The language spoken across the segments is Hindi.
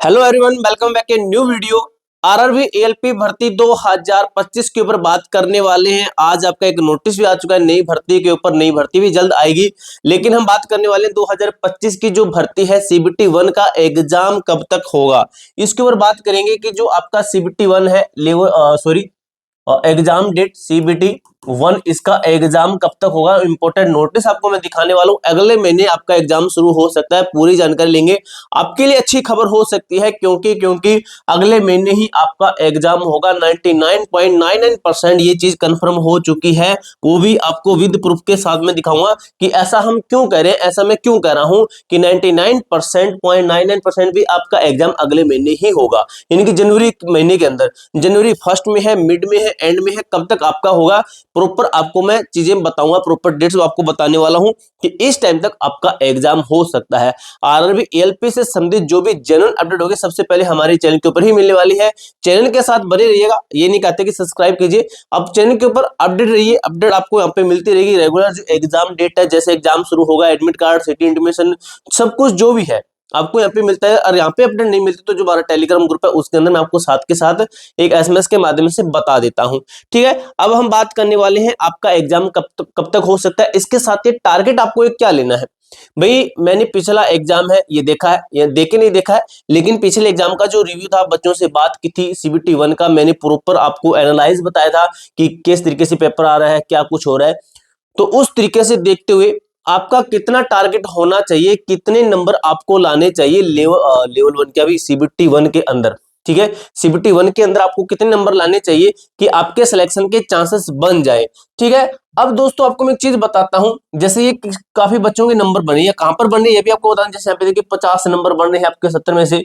Hello everyone, welcome back a new video. RRB ALP भर्ती 2025 के ऊपर बात करने वाले हैं। आज आपका एक नोटिस भी आ चुका है नई भर्ती के ऊपर। नई भर्ती भी जल्द आएगी, लेकिन हम बात करने वाले हैं 2025 की जो भर्ती है सीबीटी 1 का एग्जाम कब तक होगा, इसके ऊपर बात करेंगे कि जो आपका सीबीटी 1 है एग्जाम डेट सीबीटी 1 इसका एग्जाम कब तक होगा। इंपॉर्टेंट नोटिस आपको मैं दिखाने वाला हूं। अगले महीने आपका एग्जाम शुरू हो सकता है, पूरी जानकारी लेंगे। आपके लिए अच्छी खबर हो सकती है क्योंकि अगले महीने ही आपका एग्जाम होगा। 99.99% ये चीज कंफर्म हो चुकी है, वो भी आपको विद प्रूफ के साथ में दिखाऊंगा कि ऐसा हम क्यों कह रहे हैं, ऐसा मैं क्यों कह रहा हूं कि 99.99% भी आपका एग्जाम अगले महीने ही होगा, यानी कि जनवरी महीने के अंदर। जनवरी फर्स्ट में है, मिड में है, एंड में है, कब तक आपका होगा प्रॉपर आपको मैं चीजें बताऊंगा। प्रॉपर डेट्स आपको बताने वाला हूं कि इस टाइम तक आपका एग्जाम हो सकता है। आरआरबी एएलपी से संबंधित जो भी जनरल अपडेट होगी सबसे पहले हमारे चैनल के ऊपर ही मिलने वाली है। चैनल के साथ बने रहिएगा, ये नहीं कहते कि सब्सक्राइब कीजिए, अब चैनल के ऊपर अपडेट रहिए। अपडेट आपको यहाँ पे मिलती रहेगी रेगुलर। जो एग्जाम डेट है, जैसे एग्जाम शुरू होगा, एडमिट कार्ड, सिटी इंटीमेशन, सब कुछ जो भी है आपको यहाँ पे मिलता है। और यहाँ पे अपडेट नहीं मिलती तो जो हमारा टेलीग्राम ग्रुप है उसके अंदर मैं आपको साथ के साथ एक एसएमएस के माध्यम से बता देता हूँ। ठीक है, अब हम बात करने वाले हैं आपका एग्जाम कब तक हो सकता है। इसके साथ ये टारगेट आपको एक क्या लेना है भाई। मैंने पिछला एग्जाम है ये देखा है, ये देखे नहीं देखा है, लेकिन पिछले एग्जाम का जो रिव्यू था, बच्चों से बात की थी सीबीटी 1 का, मैंने प्रॉपर आपको एनालाइज बताया था कि किस तरीके से पेपर आ रहा है, क्या कुछ हो रहा है। तो उस तरीके से देखते हुए आपका कितना टारगेट होना चाहिए, कितने नंबर आपको लाने चाहिए लेवल 1 क्या भी सीबीटी 1 के अंदर। ठीक है, सीबीटी 1 के अंदर आपको कितने नंबर लाने चाहिए कि आपके सिलेक्शन के चांसेस बन जाए। ठीक है, अब दोस्तों आपको मैं एक चीज बताता हूं, जैसे ये काफी बच्चों के नंबर बने या कहां पर बन रहे हैं ये भी आपको बताऊं। जैसे यहाँ पे देखिए 50 नंबर बन रहे हैं आपके 70 में से।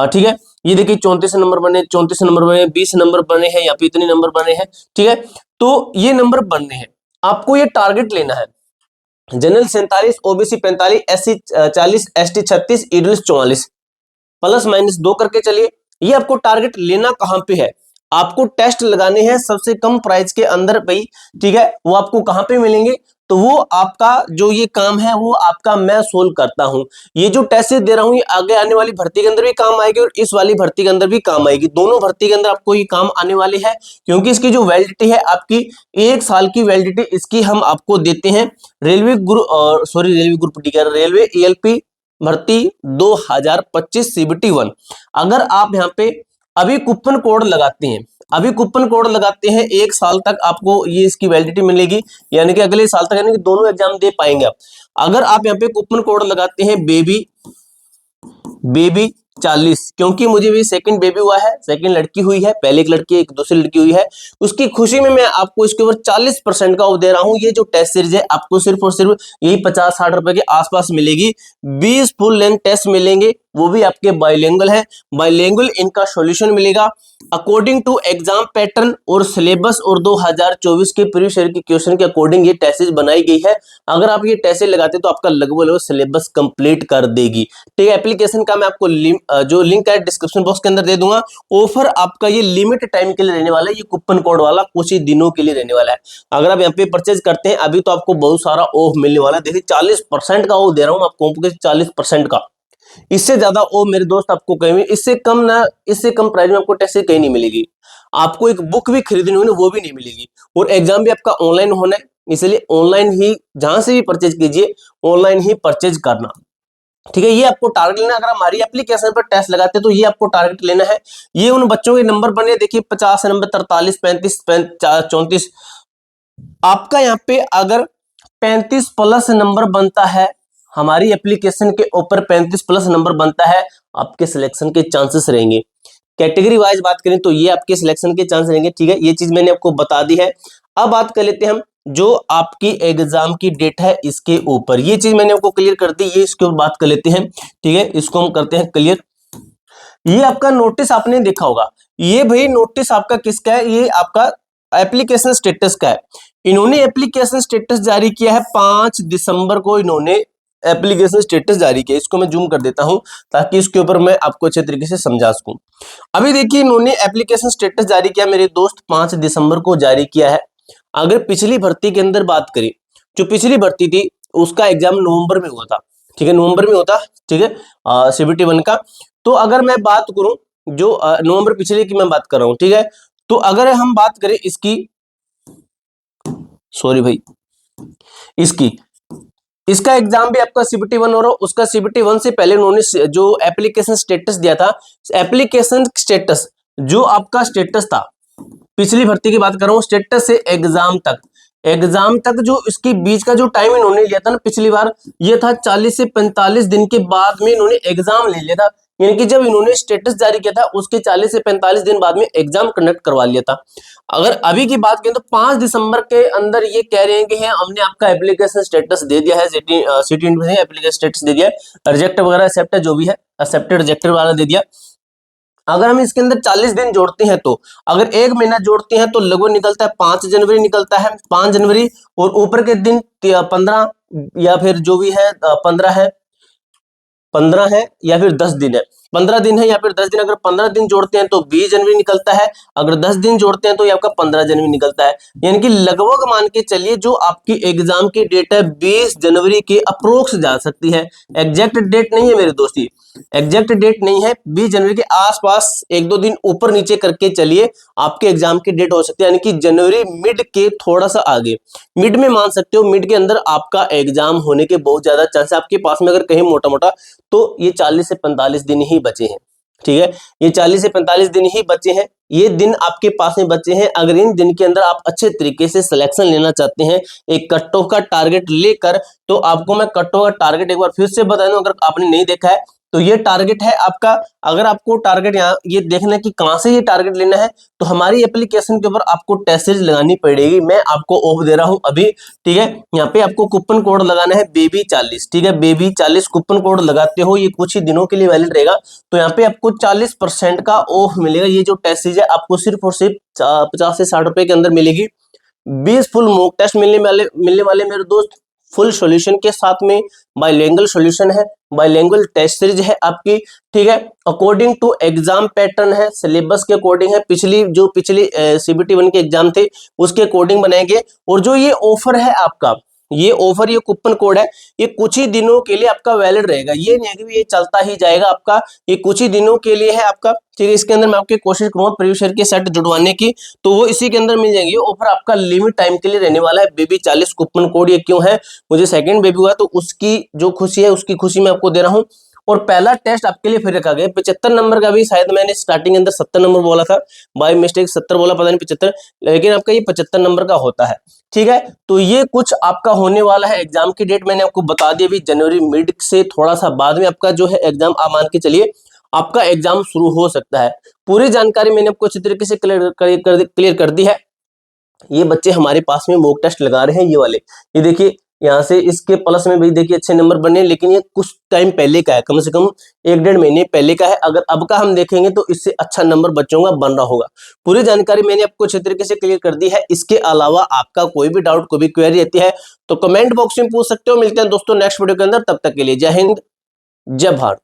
ठीक है, ये देखिए 34 नंबर बने, 34 नंबर बने, 20 नंबर बने हैं, यहाँ पे इतने नंबर बने हैं। ठीक है, तो ये नंबर बनने हैं, आपको ये टारगेट लेना है। General 47, OBC 45, SC 40, ST 36, EWS 44, plus minus 2 करके चलिए। ये आपको टारगेट लेना कहां पे है, आपको टेस्ट लगाने हैं सबसे कम प्राइस के अंदर भाई। ठीक है, वो आपको कहां पे मिलेंगे, तो वो आपका जो ये काम है वो आपका मैं सोल्व करता हूं। ये जो टेस्ट दे रहा हूं ये आगे आने वाली भर्ती के अंदर भी काम आएगी और इस वाली भर्ती के अंदर भी काम आएगी। दोनों भर्ती के अंदर आपको ये काम आने वाले हैं, क्योंकि इसकी जो वैलिडिटी है आपकी 1 साल की वैलिडिटी इसकी हम आपको देते हैं। Railway group D railway ALP भर्ती 2025 सीबीटी 1। अगर आप यहाँ पे अभी कूपन कोड लगाते हैं, 1 साल तक आपको ये इसकी वैलिडिटी मिलेगी, यानी कि अगले साल तक, यानी कि दोनों एग्जाम दे पाएंगे आप। अगर आप यहाँ पे कूपन कोड लगाते हैं बेबी 40, क्योंकि मुझे भी सेकंड बेबी हुआ है, सेकंड लड़की हुई है, पहले एक लड़की एक दूसरी लड़की हुई है, उसकी खुशी में मैं आपको इसके ऊपर 40% का ऑफ दे रहा हूं। ये जो टेस्ट सीरीज है आपको सिर्फ और सिर्फ यही 50-60 रुपए के आसपास मिलेगी। 20 फुल लेंथ टेस्ट मिलेंगे, वो भी आपके बाइलिंगुअल है। बाइलिंगुअल इनका सॉल्यूशन मिलेगा अकॉर्डिंग टू एग्जाम पैटर्न और सिलेबस और 2024 के प्रीवियस ईयर के क्वेश्चन के अकॉर्डिंग ये टेस्ट बनाई गई है। अगर आप ये टेस्ट लगाते तो आपका लगभग सिलेबस कंप्लीट कर देगी। ठीक है, एप्लीकेशन का मैं आपको जो लिंक है डिस्क्रिप्शन बॉक्स के अंदर दे दूंगा। ऑफर आपका ये लिमिट टाइम के लिए रहने वाला है, ये कूपन कोड वाला कुछ ही दिनों के लिए रहने वाला है। अगर आप यहाँ पे परचेज करते हैं अभी तो आपको बहुत सारा ऑफ मिलने वाला है। देखिए 40% का ऑफ दे रहा हूँ आपको, 40% का। इससे ज्यादा ऑफ मेरे दोस्त आपको कहीं, इससे कम प्राइस में आपको टेस्ट कहीं नहीं मिलेगी। आपको एक बुक भी खरीदनी होगी वो भी नहीं मिलेगी, और एग्जाम भी आपका ऑनलाइन होना है, इसलिए ऑनलाइन ही जहां से भी परचेज कीजिए ऑनलाइन ही परचेज करना। ठीक है, ये आपको टारगेट लेना। अगर हमारी एप्लीकेशन पर टेस्ट लगाते हैं तो ये आपको टारगेट लेना है। ये उन बच्चों के नंबर बने, देखिए 50 नंबर, 43, 35, 34। आपका यहाँ पे अगर 35 प्लस नंबर बनता है, हमारी एप्लीकेशन के ऊपर 35 प्लस नंबर बनता है, आपके सिलेक्शन के चांसेस रहेंगे। कैटेगरी वाइज बात करें तो ये आपके सिलेक्शन के चांस रहेंगे। ठीक है, ये चीज मैंने आपको बता दी है। अब बात कर लेते हैं हम जो आपकी एग्जाम की डेट है इसके ऊपर, ये चीज मैंने आपको क्लियर कर दी, ये इसके ऊपर बात कर लेते हैं। ठीक है, इसको हम करते हैं क्लियर। ये आपका नोटिस आपने देखा होगा, ये भाई नोटिस आपका किसका है, ये आपका एप्लीकेशन स्टेटस का है। इन्होंने एप्लीकेशन स्टेटस जारी किया है 5 दिसंबर को, इन्होंने एप्लीकेशन स्टेटस जारी किया। इसको मैं जूम कर देता हूं ताकि इसके ऊपर मैं आपको अच्छे तरीके से समझा सकूं। अभी देखिए इन्होंने एप्लीकेशन स्टेटस जारी किया मेरे दोस्त, 5 दिसंबर को जारी किया है। अगर पिछली भर्ती के अंदर बात करें, जो पिछली भर्ती थी उसका एग्जाम नवंबर में हुआ था। ठीक है, नवंबर में होता। ठीक है, सीबीटी 1 का तो अगर मैं बात करूं जो नवंबर पिछले की मैं बात कर रहा हूं, ठीक है। तो अगर हम बात करें इसकी, सॉरी भाई, इसकी इसका एग्जाम भी आपका सीबीटी 1 हो रहा है। उसका सीबीटी 1 से पहले उन्होंने जो एप्लीकेशन स्टेटस दिया था, एप्लीकेशन स्टेटस जो आपका स्टेटस था, पिछली भर्ती की बात कर रहा हूं, स्टेटस से एग्जाम तक जो इसके बीच का जो टाइम इन्होंने लिया था ना पिछली बार, ये था 40 से 45 दिन के बाद में इन्होंने एग्जाम ले लिया था। यानी कि जब इन्होंने स्टेटस जारी किया था उसके 40 से 45 दिन बाद में एग्जाम कंडक्ट करवा लिया था। अगर अभी की बात करें तो 5 दिसंबर के अंदर ये कह रहे हैं कि हमने आपका एप्लीकेशन स्टेटस दे दिया है, सिटी एप्लीकेशन स्टेटस दे दिया है, रिजेक्ट वगैरह एक्सेप्ट जो भी है, एक्सेप्टेड रिजेक्टेड वाला दे दिया। अगर हम इसके अंदर 40 दिन जोड़ते हैं तो अगर एक महीना जोड़ते हैं तो लगभग निकलता है 5 जनवरी निकलता है, 5 जनवरी, और ऊपर के दिन 15 या फिर जो भी है 15 है या फिर 10 दिन है, 15 दिन है या फिर 10 दिन। अगर 15 दिन जोड़ते हैं तो 20 जनवरी निकलता है, अगर 10 दिन जोड़ते हैं तो ये आपका 15 जनवरी निकलता है। यानी कि लगभग मान के चलिए जो आपकी एग्जाम की डेट है 20 जनवरी के अप्रोक्स जा सकती है। एग्जैक्ट डेट नहीं है मेरे दोस्ती, एग्जैक्ट डेट नहीं है, 20 जनवरी के आसपास एक दो दिन ऊपर नीचे करके चलिए आपके एग्जाम की डेट हो सकती है। यानी कि जनवरी मिड के थोड़ा सा आगे, मिड में मान सकते हो, मिड के अंदर आपका एग्जाम होने के बहुत ज्यादा चांस है। आपके पास में अगर कहीं मोटा मोटा तो ये 40 से 45 दिन ही बचे हैं, ठीक है, ये 40 से 45 दिन ही बचे हैं, ये दिन आपके पास में बचे हैं। अगर इन दिन के अंदर आप अच्छे तरीके से सिलेक्शन लेना चाहते हैं एक कट ऑफ का टारगेट लेकर, तो आपको मैं कट ऑफ का टारगेट एक बार फिर से बता दूं, अगर आपने नहीं देखा है तो ये टारगेट है आपका। अगर आपको टारगेट यहाँ ये देखना है कि कहां से ये टारगेट लेना है, तो हमारी एप्लीकेशन के ऊपर आपको टेस्ट सीरीज लगानी पड़ेगी। मैं आपको ऑफ दे रहा हूं अभी, ठीक है। यहाँ पे आपको कूपन कोड लगाना है बेबी 40, ठीक है, बेबी 40 कूपन कोड लगाते हो, ये कुछ ही दिनों के लिए वैलिड रहेगा। तो यहाँ पे आपको 40% का ऑफ मिलेगा। ये जो टेस्ट सीरीज है आपको सिर्फ और सिर्फ 50 से 60 रुपए के अंदर मिलेगी। 20 फुल मॉक टेस्ट मिलने वाले मेरे दोस्त, फुल सॉल्यूशन के साथ में, बाइलिंगुअल सॉल्यूशन है, बाइलिंगुअल टेस्ट सीरीज है आपकी, ठीक है। अकॉर्डिंग टू एग्जाम पैटर्न है, सिलेबस के अकॉर्डिंग है, पिछली सीबीटी 1 के एग्जाम थे उसके अकॉर्डिंग बनाएंगे। और जो ये ऑफर है आपका, ये ऑफर, ये कूपन कोड है, ये कुछ ही दिनों के लिए आपका वैलिड रहेगा। ये नहीं है कि ये चलता ही जाएगा आपका, ये कुछ ही दिनों के लिए है आपका, ठीक है। इसके अंदर मैं आपकी कोशिश करूंगा प्रीवियस ईयर के सेट जुड़वाने की, तो वो इसी के अंदर मिल जाएंगे। ऑफर आपका लिमिट टाइम के लिए रहने वाला है। बेबी 40 कूपन कोड, ये क्यों है, मुझे सेकंड बेबी हुआ तो उसकी जो खुशी है उसकी खुशी मैं आपको दे रहा हूँ। और पहला टेस्ट आपके लिए फिर रखा गया 75 नंबर का भी, शायद मैंने स्टार्टिंग अंदर 70 नंबर बोला था, बाय मिस्टेक 70 बोला, पता नहीं 75, लेकिन आपका ये 75 नंबर का होता है, ठीक है। तो ये कुछ आपका होने वाला है। एग्जाम की डेट मैंने आपको बता दी, अभी जनवरी मिड से थोड़ा सा बाद में आपका जो है एग्जाम, आप मान के चलिए आपका एग्जाम शुरू हो सकता है। पूरी जानकारी मैंने आपको अच्छी तरीके से क्लियर कर दी है। ये बच्चे हमारे पास में मॉक टेस्ट लगा रहे हैं, ये वाले, ये देखिए यहाँ से इसके प्लस में भी देखिए अच्छे नंबर बने, लेकिन ये कुछ टाइम पहले का है, कम से कम 1-1.5 महीने पहले का है। अगर अब का हम देखेंगे तो इससे अच्छा नंबर बच्चों का बन रहा होगा। पूरी जानकारी मैंने आपको अच्छे तरीके से क्लियर कर दी है। इसके अलावा आपका कोई भी डाउट, कोई भी क्वेरी रहती है तो कमेंट बॉक्स में पूछ सकते हो। मिलते हैं दोस्तों नेक्स्ट वीडियो के अंदर, तब तक के लिए जय हिंद, जय भारत।